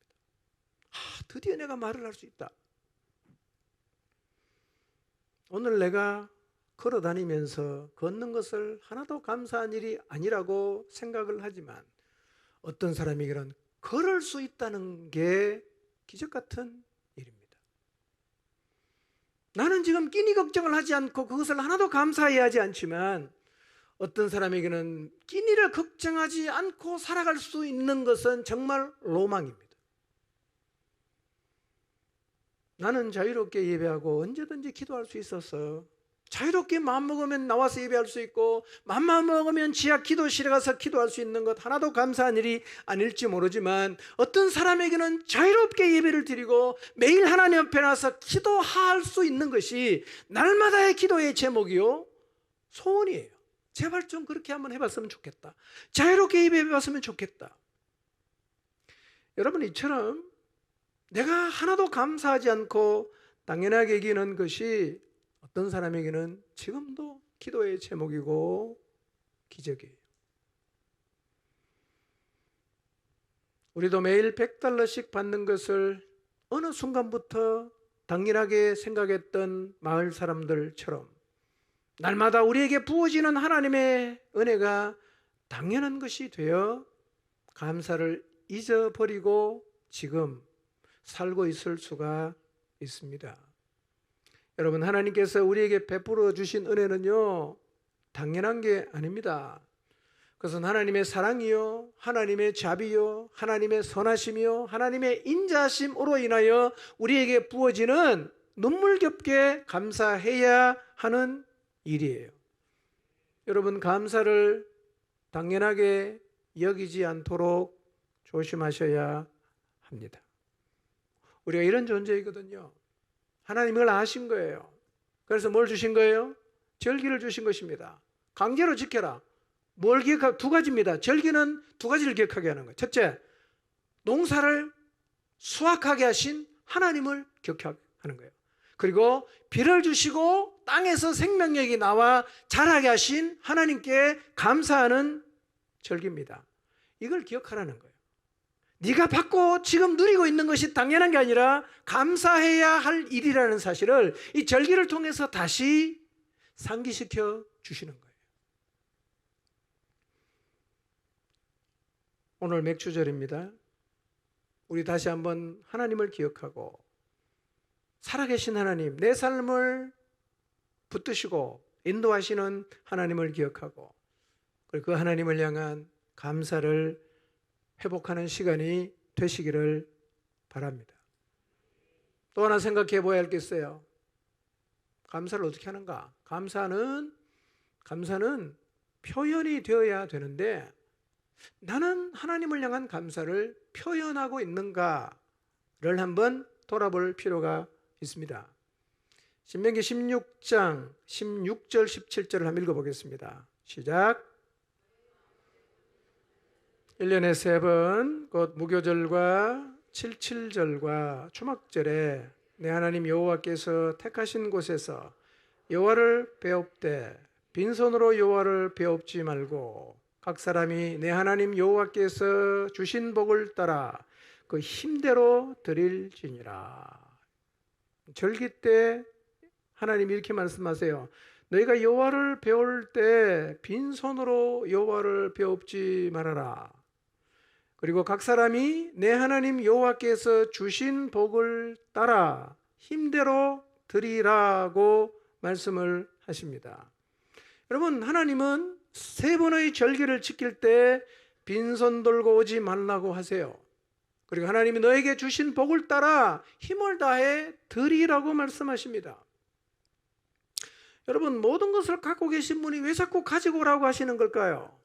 드디어 내가 말을 할 수 있다. 오늘 내가 걸어 다니면서 걷는 것을 하나도 감사한 일이 아니라고 생각을 하지만 어떤 사람에게는 걸을 수 있다는 게 기적 같은 일입니다. 나는 지금 끼니 걱정을 하지 않고 그것을 하나도 감사해야 하지 않지만 어떤 사람에게는 끼니를 걱정하지 않고 살아갈 수 있는 것은 정말 로망입니다. 나는 자유롭게 예배하고 언제든지 기도할 수 있어서 자유롭게 마음먹으면 나와서 예배할 수 있고 맘만 먹으면 지하 기도실에 가서 기도할 수 있는 것 하나도 감사한 일이 아닐지 모르지만 어떤 사람에게는 자유롭게 예배를 드리고 매일 하나님 앞에 나서 기도할 수 있는 것이 날마다의 기도의 제목이요, 소원이에요. 제발 좀 그렇게 한번 해봤으면 좋겠다. 자유롭게 예배해봤으면 좋겠다. 여러분, 이처럼 내가 하나도 감사하지 않고 당연하게 여기는 것이 어떤 사람에게는 지금도 기도의 제목이고 기적이에요. 우리도 매일 $100씩 받는 것을 어느 순간부터 당연하게 생각했던 마을 사람들처럼 날마다 우리에게 부어지는 하나님의 은혜가 당연한 것이 되어 감사를 잊어버리고 지금 살고 있을 수가 있습니다. 여러분, 하나님께서 우리에게 베풀어 주신 은혜는요, 당연한 게 아닙니다. 그것은 하나님의 사랑이요, 하나님의 자비요, 하나님의 선하심이요, 하나님의 인자심으로 인하여 우리에게 부어지는 눈물겹게 감사해야 하는 일이에요. 여러분, 감사를 당연하게 여기지 않도록 조심하셔야 합니다. 우리가 이런 존재이거든요. 하나님 이걸 아신 거예요. 그래서 뭘 주신 거예요? 절기를 주신 것입니다. 강제로 지켜라. 뭘 기억하고? 두 가지입니다. 절기는 두 가지를 기억하게 하는 거예요. 첫째, 농사를 수확하게 하신 하나님을 기억하게 하는 거예요. 그리고 비를 주시고 땅에서 생명력이 나와 자라게 하신 하나님께 감사하는 절기입니다. 이걸 기억하라는 거예요. 네가 받고 지금 누리고 있는 것이 당연한 게 아니라 감사해야 할 일이라는 사실을 이 절기를 통해서 다시 상기시켜 주시는 거예요. 오늘 맥주절입니다. 우리 다시 한번 하나님을 기억하고 살아계신 하나님, 내 삶을 붙드시고 인도하시는 하나님을 기억하고 그리고 그 하나님을 향한 감사를 회복하는 시간이 되시기를 바랍니다. 또 하나 생각해 보아야 할 게 있어요. 감사를 어떻게 하는가? 감사는 표현이 되어야 되는데 나는 하나님을 향한 감사를 표현하고 있는가를 한번 돌아볼 필요가 있습니다. 신명기 16장 16절 17절을 한번 읽어보겠습니다. 시작. 1년에 3번 곧 무교절과 칠칠절과 초막절에 내 하나님 여호와께서 택하신 곳에서 여호와를 배웁되 빈손으로 여호와를 배웁지 말고 각 사람이 내 하나님 여호와께서 주신 복을 따라 그 힘대로 드릴지니라. 절기 때 하나님이 이렇게 말씀하세요. 너희가 여호와를 배울 때 빈손으로 여호와를 배웁지 말아라. 그리고 각 사람이 내 하나님 여호와께서 주신 복을 따라 힘대로 드리라고 말씀을 하십니다. 여러분, 하나님은 3번의 절기를 지킬 때 빈손 들고 오지 말라고 하세요. 그리고 하나님이 너에게 주신 복을 따라 힘을 다해 드리라고 말씀하십니다. 여러분, 모든 것을 갖고 계신 분이 왜 자꾸 가지고 오라고 하시는 걸까요?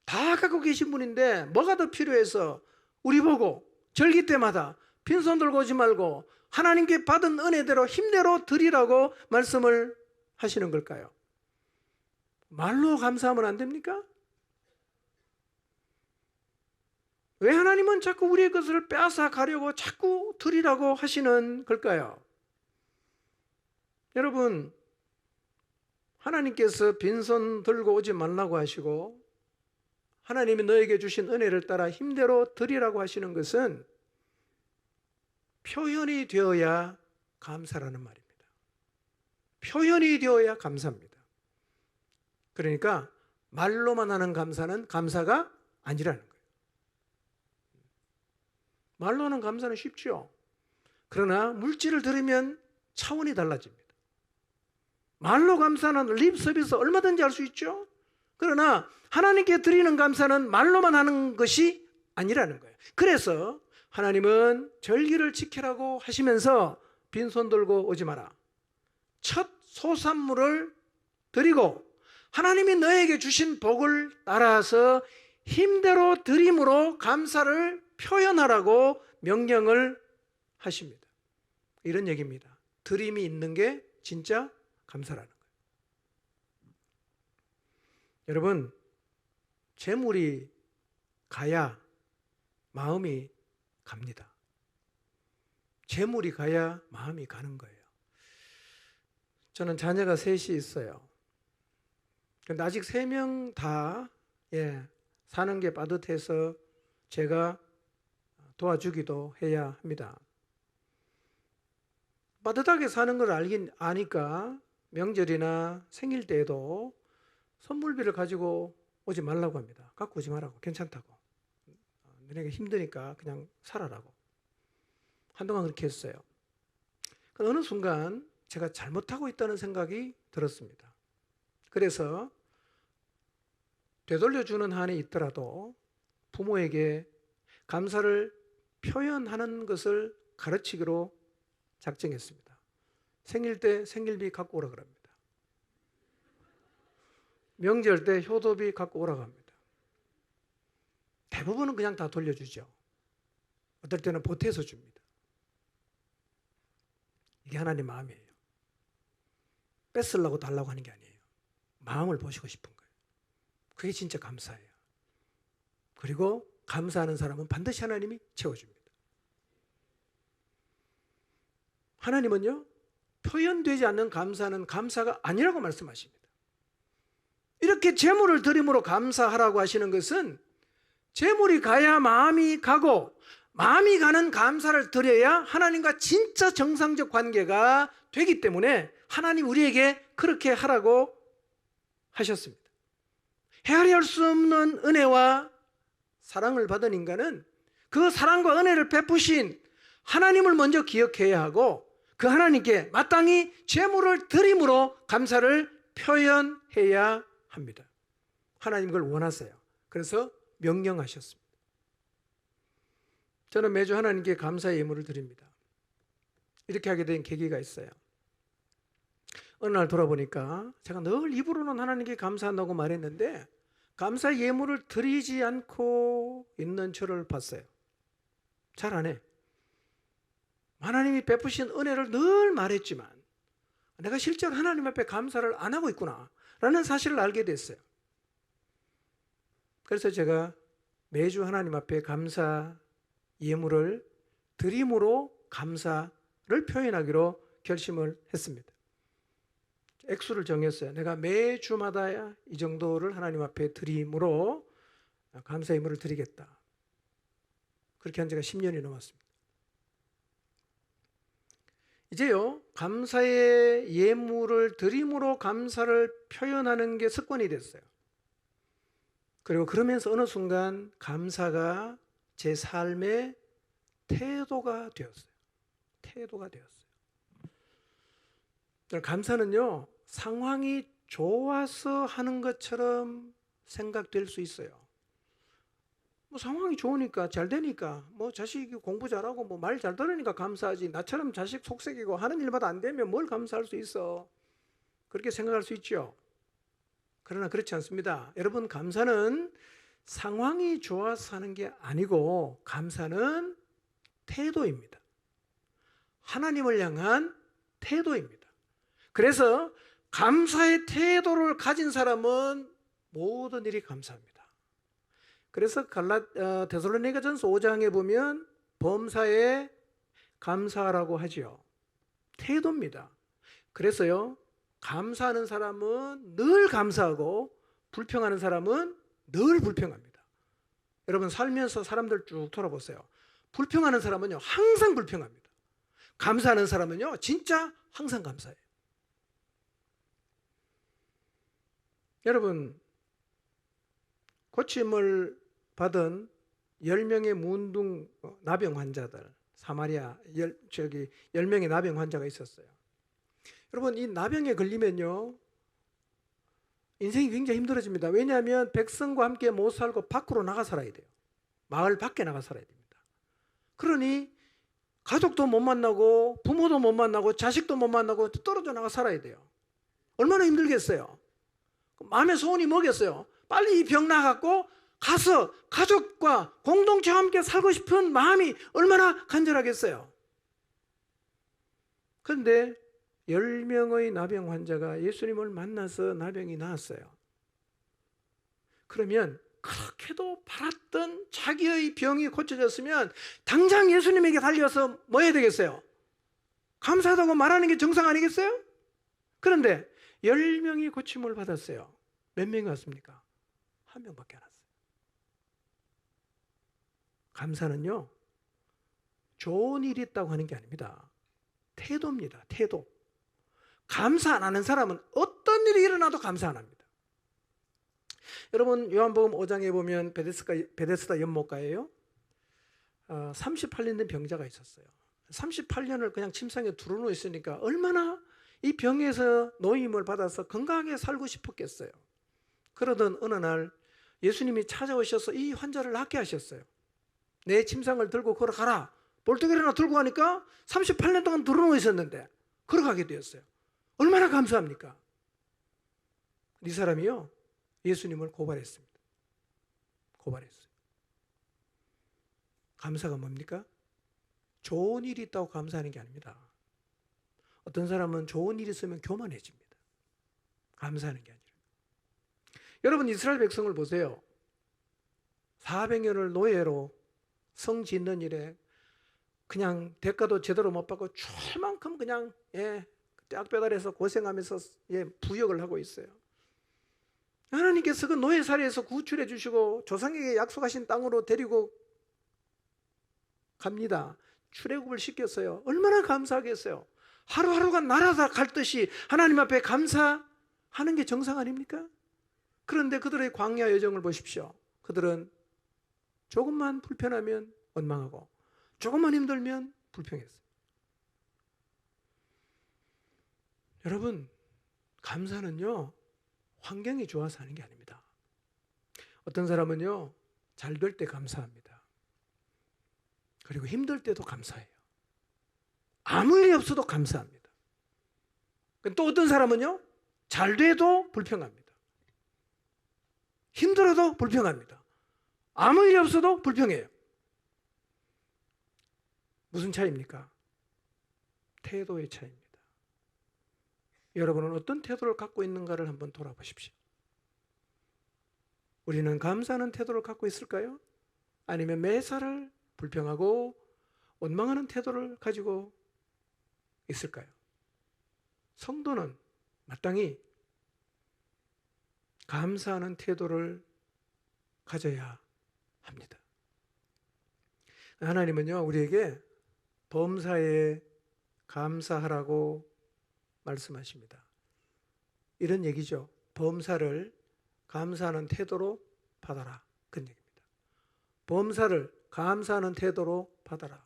다 갖고 계신 분인데 뭐가 더 필요해서 우리 보고 절기 때마다 빈손 들고 오지 말고 하나님께 받은 은혜대로 힘대로 드리라고 말씀을 하시는 걸까요? 말로 감사하면 안 됩니까? 왜 하나님은 자꾸 우리의 것을 빼앗아 가려고 자꾸 드리라고 하시는 걸까요? 여러분, 하나님께서 빈손 들고 오지 말라고 하시고 하나님이 너에게 주신 은혜를 따라 힘대로 드리라고 하시는 것은 표현이 되어야 감사라는 말입니다. 표현이 되어야 감사입니다. 그러니까 말로만 하는 감사는 감사가 아니라는 거예요. 말로 하는 감사는 쉽죠. 그러나 물질을 들으면 차원이 달라집니다. 말로 감사는 립 서비스 얼마든지 할 수 있죠. 그러나 하나님께 드리는 감사는 말로만 하는 것이 아니라는 거예요. 그래서 하나님은 절기를 지키라고 하시면서 빈손 들고 오지 마라. 첫 소산물을 드리고 하나님이 너에게 주신 복을 따라서 힘대로 드림으로 감사를 표현하라고 명령을 하십니다. 이런 얘기입니다. 드림이 있는 게 진짜 감사라는 거예요. 여러분, 재물이 가야 마음이 갑니다. 재물이 가야 마음이 가는 거예요. 저는 자녀가 셋이 있어요. 근데 아직 3명 다 사는 게 빠듯해서 제가 도와주기도 해야 합니다. 빠듯하게 사는 걸 아니까 명절이나 생일 때에도 선물비를 가지고 오지 말라고 합니다. 갖고 오지 말라고. 괜찮다고. 너네가 힘드니까 그냥 살아라고. 한동안 그렇게 했어요. 어느 순간 제가 잘못하고 있다는 생각이 들었습니다. 그래서 되돌려주는 한이 있더라도 부모에게 감사를 표현하는 것을 가르치기로 작정했습니다. 생일 때 생일비 갖고 오라 그럽니다. 명절 때 효도비 갖고 오라고 합니다. 대부분은 그냥 다 돌려주죠. 어떨 때는 보태서 줍니다. 이게 하나님 마음이에요. 뺏으려고 달라고 하는 게 아니에요. 마음을 보시고 싶은 거예요. 그게 진짜 감사예요. 그리고 감사하는 사람은 반드시 하나님이 채워줍니다. 하나님은요, 표현되지 않는 감사는 감사가 아니라고 말씀하십니다. 이렇게 제물을 드림으로 감사하라고 하시는 것은 제물이 가야 마음이 가고 마음이 가는 감사를 드려야 하나님과 진짜 정상적 관계가 되기 때문에 하나님 우리에게 그렇게 하라고 하셨습니다. 헤아릴 수 없는 은혜와 사랑을 받은 인간은 그 사랑과 은혜를 베푸신 하나님을 먼저 기억해야 하고 그 하나님께 마땅히 제물을 드림으로 감사를 표현해야 합니다. 하나님 그걸 원하세요. 그래서 명령하셨습니다. 저는 매주 하나님께 감사의 예물을 드립니다. 이렇게 하게 된 계기가 있어요. 어느 날 돌아보니까 제가 늘 입으로는 하나님께 감사한다고 말했는데 감사 예물을 드리지 않고 있는 저를 봤어요. 잘 안 해. 하나님이 베푸신 은혜를 늘 말했지만 내가 실제로 하나님 앞에 감사를 안 하고 있구나 라는 사실을 알게 됐어요. 그래서 제가 매주 하나님 앞에 감사 예물을 드림으로 감사를 표현하기로 결심을 했습니다. 액수를 정했어요. 내가 매주마다 이 정도를 하나님 앞에 드림으로 감사 예물을 드리겠다. 그렇게 한 지가 10년이 넘었습니다. 이제요, 감사의 예물을 드림으로 감사를 표현하는 게 습관이 됐어요. 그리고 그러면서 어느 순간 감사가 제 삶의 태도가 되었어요. 태도가 되었어요. 감사는요, 상황이 좋아서 하는 것처럼 생각될 수 있어요. 뭐 상황이 좋으니까 잘 되니까 뭐 자식이 공부 잘하고 뭐 말 잘 들으니까 감사하지, 나처럼 자식 속색이고 하는 일마다 안 되면 뭘 감사할 수 있어, 그렇게 생각할 수 있죠. 그러나 그렇지 않습니다. 여러분, 감사는 상황이 좋아서 하는 게 아니고 감사는 태도입니다. 하나님을 향한 태도입니다. 그래서 감사의 태도를 가진 사람은 모든 일이 감사합니다. 그래서 데살로니가전서 5장에 보면 범사에 감사하라고 하지요. 태도입니다. 그래서요, 감사하는 사람은 늘 감사하고 불평하는 사람은 늘 불평합니다. 여러분, 살면서 사람들 쭉 돌아보세요. 불평하는 사람은요, 항상 불평합니다. 감사하는 사람은요, 진짜 항상 감사해요. 여러분, 고침을 받은 10명의 문둥 나병 환자들, 사마리아 10명의 나병 환자가 있었어요. 여러분, 이 나병에 걸리면요, 인생이 굉장히 힘들어집니다. 왜냐하면 백성과 함께 못 살고 밖으로 나가 살아야 돼요. 마을 밖에 나가 살아야 됩니다. 그러니 가족도 못 만나고 부모도 못 만나고 자식도 못 만나고 떨어져 나가 살아야 돼요. 얼마나 힘들겠어요. 마음의 소원이 뭐겠어요? 빨리 이 병 나갖고 가서 가족과 공동체와 함께 살고 싶은 마음이 얼마나 간절하겠어요. 그런데 10명의 나병 환자가 예수님을 만나서 나병이 나았어요. 그러면 그렇게도 바랐던 자기의 병이 고쳐졌으면 당장 예수님에게 달려서 뭐 해야 되겠어요? 감사하다고 말하는 게 정상 아니겠어요? 그런데 10명이 고침을 받았어요. 몇 명이 왔습니까? 1명밖에 안 왔어요. 감사는요, 좋은 일이 있다고 하는 게 아닙니다. 태도입니다. 태도. 감사 안 하는 사람은 어떤 일이 일어나도 감사 안 합니다. 여러분, 요한복음 5장에 보면 베데스다 연못가에요, 38년 된 병자가 있었어요. 38년을 그냥 침상에 두루누워 있으니까 얼마나 이 병에서 노임을 받아서 건강하게 살고 싶었겠어요. 그러던 어느 날 예수님이 찾아오셔서 이 환자를 낫게 하셨어요. 내 침상을 들고 걸어가라. 볼때기를 하나 들고 가니까 38년 동안 두루누워 있었는데 걸어가게 되었어요. 얼마나 감사합니까? 이 사람이요, 예수님을 고발했습니다. 고발했어요. 감사가 뭡니까? 좋은 일이 있다고 감사하는 게 아닙니다. 어떤 사람은 좋은 일이 있으면 교만해집니다. 감사하는 게 아니라. 여러분 이스라엘 백성을 보세요. 400년을 노예로 성 짓는 일에 그냥 대가도 제대로 못 받고 줄 만큼 그냥 짝배달해서 고생하면서 부역을 하고 있어요. 하나님께서 그 노예살이에서 구출해 주시고 조상에게 약속하신 땅으로 데리고 갑니다. 출애굽을 시켰어요. 얼마나 감사하겠어요. 하루하루가 날아다 갈 듯이 하나님 앞에 감사하는 게 정상 아닙니까? 그런데 그들의 광야 여정을 보십시오. 그들은 조금만 불편하면 원망하고 조금만 힘들면 불평했어요. 여러분, 감사는요 환경이 좋아서 하는 게 아닙니다. 어떤 사람은요 잘 될 때 감사합니다. 그리고 힘들 때도 감사해요. 아무 일이 없어도 감사합니다. 또 어떤 사람은요 잘 돼도 불평합니다. 힘들어도 불평합니다. 아무 일이 없어도 불평해요. 무슨 차이입니까? 태도의 차이입니다. 여러분은 어떤 태도를 갖고 있는가를 한번 돌아보십시오. 우리는 감사하는 태도를 갖고 있을까요? 아니면 매사를 불평하고 원망하는 태도를 가지고 있을까요? 성도는 마땅히 감사하는 태도를 가져야 합니다. 하나님은요 우리에게 범사에 감사하라고 말씀하십니다. 이런 얘기죠. 범사를 감사하는 태도로 받아라. 그런 얘기입니다. 범사를 감사하는 태도로 받아라.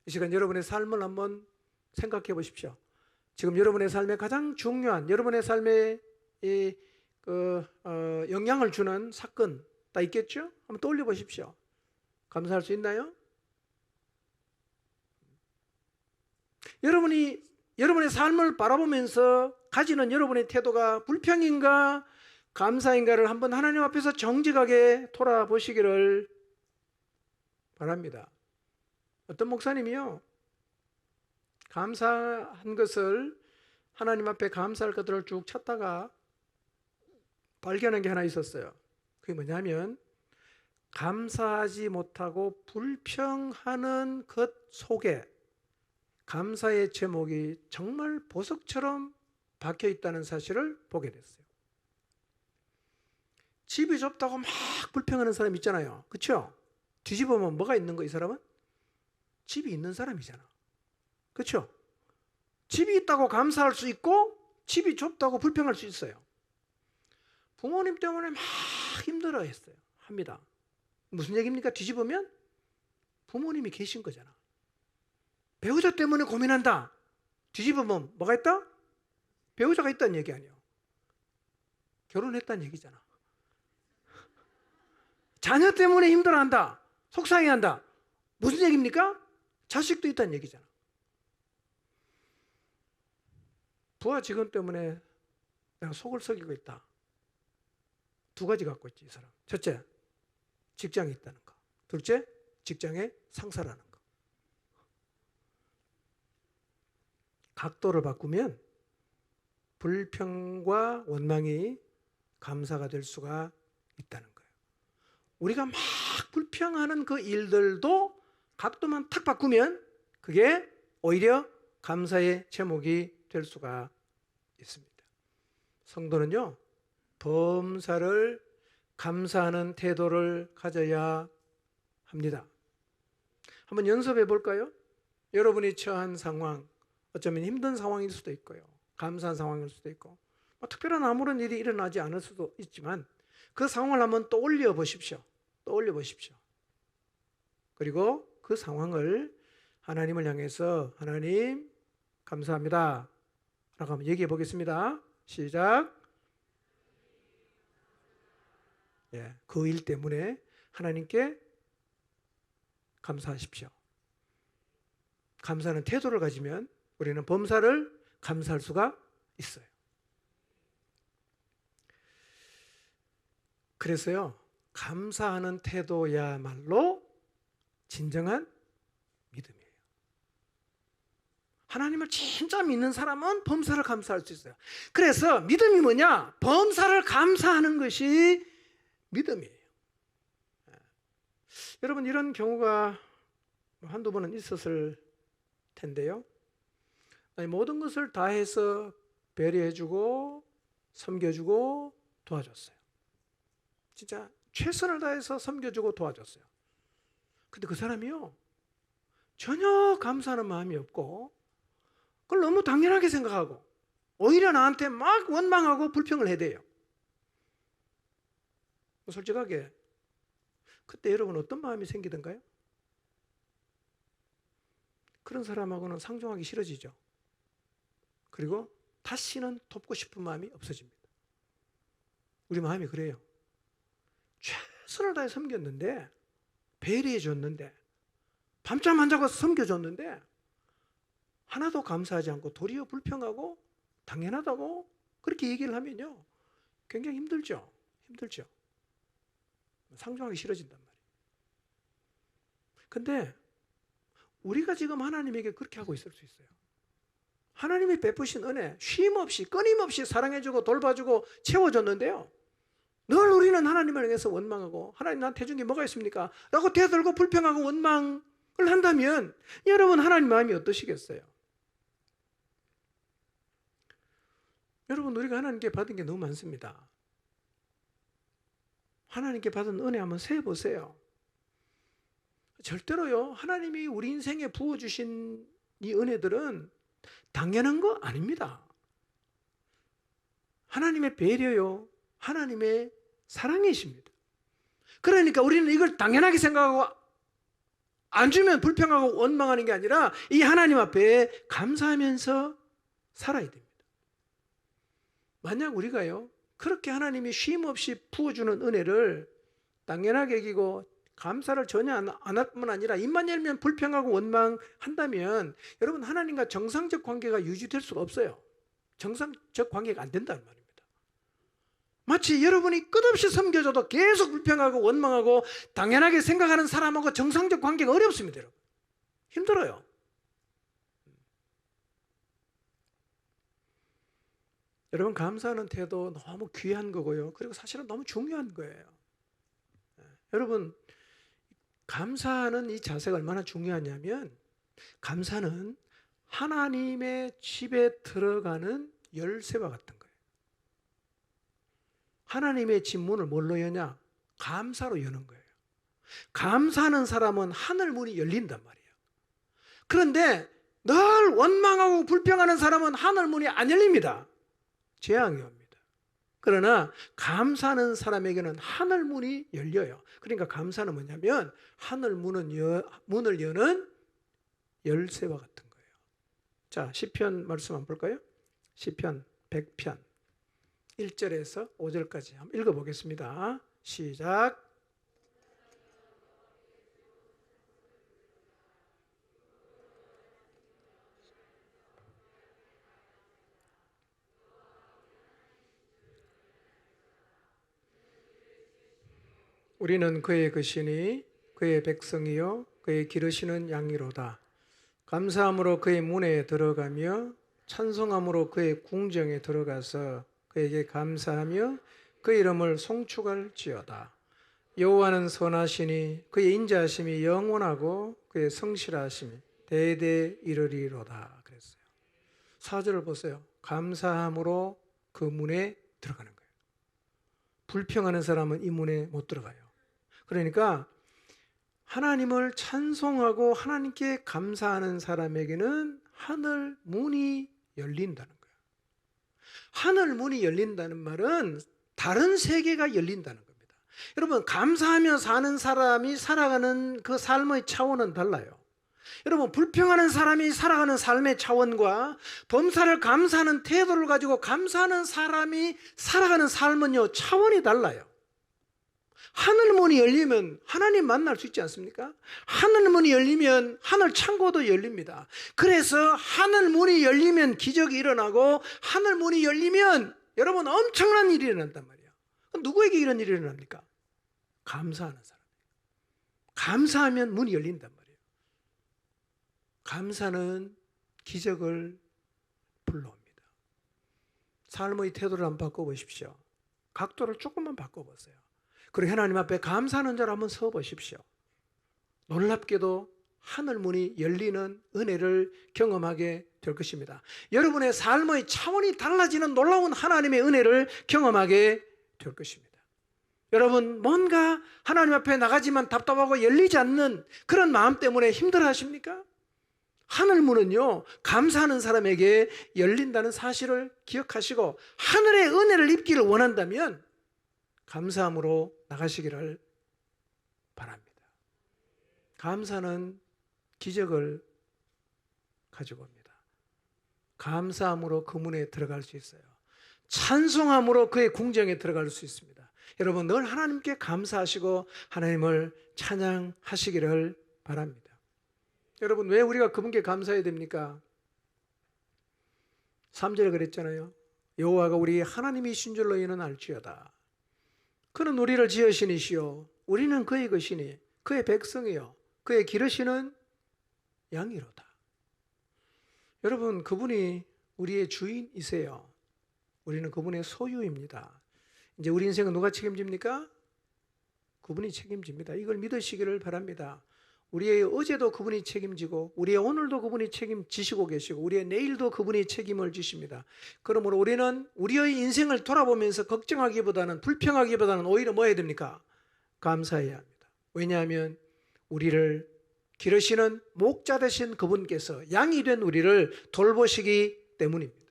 이 시간 여러분의 삶을 한번 생각해 보십시오. 지금 여러분의 삶에 가장 중요한 여러분의 삶에 영향을 주는 사건 다 있겠죠? 한번 떠올려 보십시오. 감사할 수 있나요? 여러분의 삶을 바라보면서 가지는 여러분의 태도가 불평인가 감사인가를 한번 하나님 앞에서 정직하게 돌아보시기를 바랍니다. 어떤 목사님이요 감사한 것을 하나님 앞에 감사할 것들을 쭉 찾다가 발견한 게 하나 있었어요. 그게 뭐냐면 감사하지 못하고 불평하는 것 속에 감사의 제목이 정말 보석처럼 박혀 있다는 사실을 보게 됐어요. 집이 좁다고 막 불평하는 사람 있잖아요. 그렇죠? 뒤집어보면 뭐가 있는 거 이 사람은? 집이 있는 사람이잖아. 그렇죠? 집이 있다고 감사할 수 있고 집이 좁다고 불평할 수 있어요. 부모님 때문에 막 힘들어했어요. 합니다. 무슨 얘기입니까? 뒤집으면 부모님이 계신 거잖아. 배우자 때문에 고민한다. 뒤집으면 뭐가 있다? 배우자가 있다는 얘기 아니에요. 결혼했다는 얘기잖아. 자녀 때문에 힘들어한다. 속상해한다. 무슨 얘기입니까? 자식도 있다는 얘기잖아. 부하 직원 때문에 내가 속을 썩이고 있다. 두 가지 갖고 있지 이 사람. 첫째, 직장이 있다는 거. 둘째, 직장의 상사라는 거. 각도를 바꾸면 불평과 원망이 감사가 될 수가 있다는 거예요. 우리가 막 불평하는 그 일들도 각도만 탁 바꾸면 그게 오히려 감사의 제목이 될 수가 있습니다. 성도는요 범사를 감사하는 태도를 가져야 합니다. 한번 연습해 볼까요? 여러분이 처한 상황, 어쩌면 힘든 상황일 수도 있고요. 감사한 상황일 수도 있고 특별한 아무런 일이 일어나지 않을 수도 있지만 그 상황을 한번 떠올려 보십시오. 떠올려 보십시오. 그리고 그 상황을 하나님을 향해서 하나님 감사합니다 라고 한번 얘기해 보겠습니다. 시작. 그 일 때문에 하나님께 감사하십시오. 감사하는 태도를 가지면 우리는 범사를 감사할 수가 있어요. 그래서요 감사하는 태도야말로 진정한 믿음이에요. 하나님을 진짜 믿는 사람은 범사를 감사할 수 있어요. 그래서 믿음이 뭐냐? 범사를 감사하는 것이 믿음이에요. 여러분, 이런 경우가 한두 번은 있었을 텐데요. 모든 것을 다해서 배려해주고 섬겨주고 도와줬어요. 진짜 최선을 다해서 섬겨주고 도와줬어요. 근데 그 사람이요, 전혀 감사하는 마음이 없고 그걸 너무 당연하게 생각하고 오히려 나한테 막 원망하고 불평을 해대요. 솔직하게 그때 여러분 어떤 마음이 생기던가요? 그런 사람하고는 상종하기 싫어지죠. 그리고 다시는 돕고 싶은 마음이 없어집니다. 우리 마음이 그래요. 최선을 다해 섬겼는데, 배려해 줬는데, 밤잠 안 자고 섬겨줬는데 하나도 감사하지 않고 도리어 불평하고 당연하다고 그렇게 얘기를 하면요, 굉장히 힘들죠. 힘들죠. 상종하기 싫어진단 말이에요. 근데 우리가 지금 하나님에게 그렇게 하고 있을 수 있어요. 하나님이 베푸신 은혜, 쉼없이 끊임없이 사랑해주고 돌봐주고 채워줬는데요, 늘 우리는 하나님을 향해서 원망하고 하나님 나한테 해준 게 뭐가 있습니까? 라고 대들고 불평하고 원망을 한다면 여러분, 하나님 마음이 어떠시겠어요? 여러분, 우리가 하나님께 받은 게 너무 많습니다. 하나님께 받은 은혜 한번 세어보세요. 절대로요, 하나님이 우리 인생에 부어주신 이 은혜들은 당연한 거 아닙니다. 하나님의 배려요, 하나님의 사랑이십니다. 그러니까 우리는 이걸 당연하게 생각하고 안 주면 불평하고 원망하는 게 아니라 이 하나님 앞에 감사하면서 살아야 됩니다. 만약 우리가요, 그렇게 하나님이 쉼없이 부어주는 은혜를 당연하게 여기고 감사를 전혀 안 할 뿐만 아니라 입만 열면 불평하고 원망한다면 여러분, 하나님과 정상적 관계가 유지될 수가 없어요. 정상적 관계가 안 된다는 말입니다. 마치 여러분이 끝없이 섬겨줘도 계속 불평하고 원망하고 당연하게 생각하는 사람하고 정상적 관계가 어렵습니다. 여러분, 힘들어요. 여러분, 감사하는 태도 너무 귀한 거고요, 그리고 사실은 너무 중요한 거예요. 여러분, 감사하는 이 자세가 얼마나 중요하냐면, 감사는 하나님의 집에 들어가는 열쇠와 같은 거예요. 하나님의 집 문을 뭘로 여냐? 감사로 여는 거예요. 감사하는 사람은 하늘 문이 열린단 말이에요. 그런데 늘 원망하고 불평하는 사람은 하늘 문이 안 열립니다. 재앙이 옵니다. 그러나 감사하는 사람에게는 하늘 문이 열려요. 그러니까 감사는 뭐냐면 하늘 문을 여는 열쇠와 같은 거예요. 자, 시편 말씀 한번 볼까요? 시편 100편 1절에서 5절까지 한번 읽어보겠습니다. 시작. 우리는 그의 것이니 그의 백성이요 그의 기르시는 양이로다. 감사함으로 그의 문에 들어가며 찬송함으로 그의 궁정에 들어가서 그에게 감사하며 그 이름을 송축할지어다. 여호와는 선하시니 그의 인자하심이 영원하고 그의 성실하심이 대대 이르리로다. 그랬어요. 4절을 보세요. 감사함으로 그 문에 들어가는 거예요. 불평하는 사람은 이 문에 못 들어가요. 그러니까 하나님을 찬송하고 하나님께 감사하는 사람에게는 하늘 문이 열린다는 거예요. 하늘 문이 열린다는 말은 다른 세계가 열린다는 겁니다. 여러분, 감사하며 사는 사람이 살아가는 그 삶의 차원은 달라요. 여러분, 불평하는 사람이 살아가는 삶의 차원과 범사를 감사하는 태도를 가지고 감사하는 사람이 살아가는 삶은요, 차원이 달라요. 하늘 문이 열리면 하나님 만날 수 있지 않습니까? 하늘 문이 열리면 하늘 창고도 열립니다. 그래서 하늘 문이 열리면 기적이 일어나고 하늘 문이 열리면 여러분 엄청난 일이 일어난단 말이에요. 그럼 누구에게 이런 일이 일어납니까? 감사하는 사람. 감사하면 문이 열린단 말이에요. 감사는 기적을 불러옵니다. 삶의 태도를 한번 바꿔보십시오. 각도를 조금만 바꿔보세요. 그리고 하나님 앞에 감사하는 자로 한번 서보십시오. 놀랍게도 하늘 문이 열리는 은혜를 경험하게 될 것입니다. 여러분의 삶의 차원이 달라지는 놀라운 하나님의 은혜를 경험하게 될 것입니다. 여러분, 뭔가 하나님 앞에 나가지만 답답하고 열리지 않는 그런 마음 때문에 힘들어하십니까? 하늘 문은요, 감사하는 사람에게 열린다는 사실을 기억하시고 하늘의 은혜를 입기를 원한다면 감사함으로 나가시기를 바랍니다. 감사는 기적을 가지고 옵니다. 감사함으로 그 문에 들어갈 수 있어요. 찬송함으로 그의 궁정에 들어갈 수 있습니다. 여러분, 늘 하나님께 감사하시고 하나님을 찬양하시기를 바랍니다. 여러분, 왜 우리가 그분께 감사해야 됩니까? 3절에 그랬잖아요. 여호와가 우리 하나님이신 줄 너희는 알지어다. 그는 우리를 지으신 이시요 우리는 그의 것이니 그의 백성이요 그의 기르시는 양이로다. 여러분, 그분이 우리의 주인이세요. 우리는 그분의 소유입니다. 이제 우리 인생은 누가 책임집니까? 그분이 책임집니다. 이걸 믿으시기를 바랍니다. 우리의 어제도 그분이 책임지고 우리의 오늘도 그분이 책임지시고 계시고 우리의 내일도 그분이 책임을 지십니다. 그러므로 우리는 우리의 인생을 돌아보면서 걱정하기보다는 불평하기보다는 오히려 뭐 해야 됩니까? 감사해야 합니다. 왜냐하면 우리를 기르시는 목자 되신 그분께서 양이 된 우리를 돌보시기 때문입니다.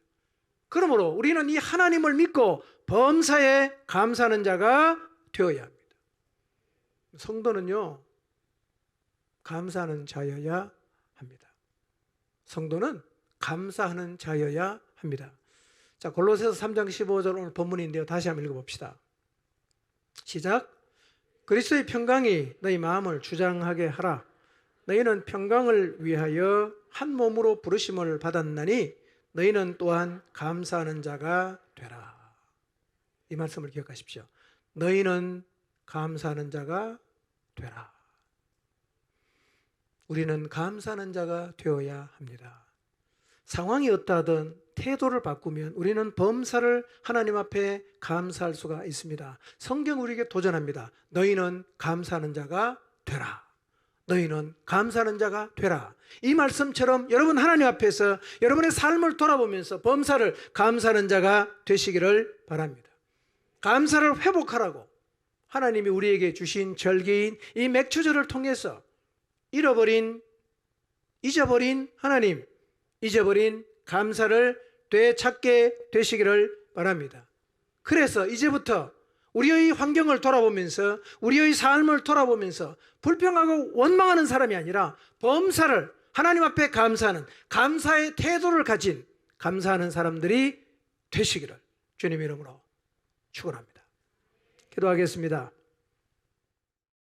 그러므로 우리는 이 하나님을 믿고 범사에 감사하는 자가 되어야 합니다. 성도는요, 감사하는 자여야 합니다. 성도는 감사하는 자여야 합니다. 자, 골로새서 3장 15절 오늘 본문인데요. 다시 한번 읽어봅시다. 시작. 그리스도의 평강이 너희 마음을 주장하게 하라. 너희는 평강을 위하여 한 몸으로 부르심을 받았나니 너희는 또한 감사하는 자가 되라. 이 말씀을 기억하십시오. 너희는 감사하는 자가 되라. 우리는 감사하는 자가 되어야 합니다. 상황이 어떠하든 태도를 바꾸면 우리는 범사를 하나님 앞에 감사할 수가 있습니다. 성경 우리에게 도전합니다. 너희는 감사하는 자가 되라. 너희는 감사하는 자가 되라. 이 말씀처럼 여러분 하나님 앞에서 여러분의 삶을 돌아보면서 범사를 감사하는 자가 되시기를 바랍니다. 감사를 회복하라고 하나님이 우리에게 주신 절기인 이 맥추절을 통해서 잊어버린 하나님, 잊어버린 감사를 되찾게 되시기를 바랍니다. 그래서 이제부터 우리의 환경을 돌아보면서 우리의 삶을 돌아보면서 불평하고 원망하는 사람이 아니라 범사를 하나님 앞에 감사하는 감사의 태도를 가진 감사하는 사람들이 되시기를 주님 이름으로 축원합니다. 기도하겠습니다.